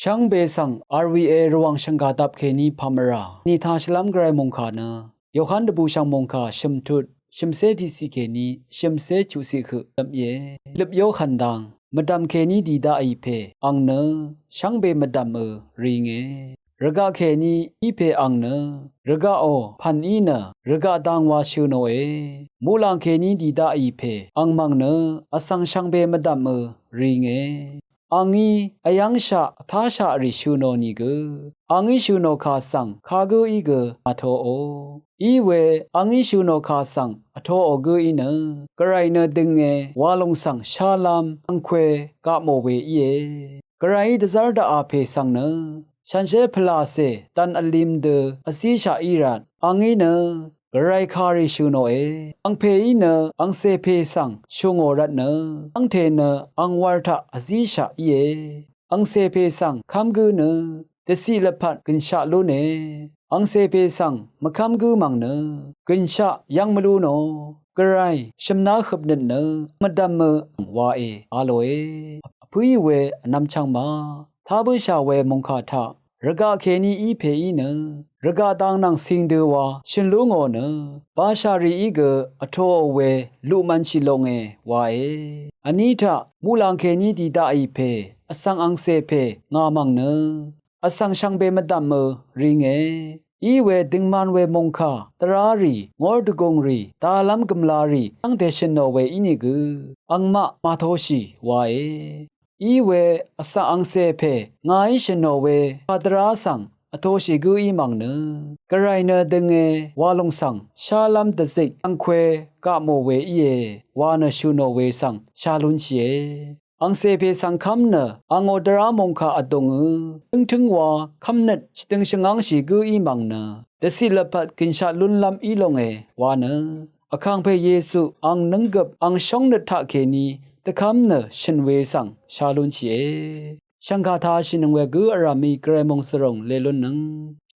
ช่างเบสัง RVA ระวังช่างกาตับเคนีพามรานี่ทาชลัมไกรมงคานะยอคันดบูช่างมงคาชิมทุดชิมเซดีสิเคนีชิมเซจูสิขตับเยลิบโยขันดังมดำเคนีดีดาอีเพอังเนช่างเบมดำรีเงรกะเคนีอีเพอังเนรกะโอพันอีเนรกะดังวาชูโนเอมูลังเคนีดีดาอีเพอังมังเนอสังช่างเบมดำรีเงอังอีอายังชาท้าชาริชูโนนิกอังอีชูโนคาสังคากูอีกอโทโออีเวอังอีชูโนคาสังอโทโอกูอีเนกระไรเนดึงเงวาลงสังชาลามอังเควกะโมเวอีเอกระไรดซาร์ดาอาเพสังเนฉันเชพลาเซตันอลิมเดอซีชาอีรันอังอีเนกระไรคาริชูโนเออังเพอีเนอังเซเพสังชูงอรัตเนอังเทเนอังวาร์ทาอซีชาอีเออังเซเพสังคัมกูเนเดซีลพัดกินชาลูเนอังเซเพสังมะคัมกูมังเนกินชายังมลูโนกระไรชมนาขบเนเนมดัมเมวาเออาโลเอพุยเวนำชังมาท้าบุชาเวมงคาทารกะเคนีอีเพอีเนรกะตังนังสิงเดวาชินลุงโอเนปาชารีอีกอโทอเวลุมันชิลงเอวาเออันนี้ทะมูลังเคนีดีดาอีเพอสังอังเซเพงามังเนอสังช่างเบมดัมเมริงเออีเวดึงมันเวมงคาตรารีงอร์ดกงรีตาลัมกมลารีอังเดชนโนเวอินิกอังมาโทชีวาเออีเวอสังอังเซเพงาอิชโนเวปาตราสังอโทชิกูอีมังเนกระไรเนดึงเอวาลงสังชาลัมตะซิกอังเควกะโมเวอีเอวานะชูโนเวสังชาลุนชีเออังเซเพสังคัมเนอังโอดรามงคาอตงถึงว่าคัมเนตตึงชงังชิกูอีมังเนเดซิลปัดกินชาลุนลัมอีลงเอวานะอคังเพเยซูอังนังกับอังชงเนทะเคนีตะคัมเนชินเวสังชาลุนชีเอช่างคาทาชินงเวกูอารามีเกรมงสรงเลลุนนัง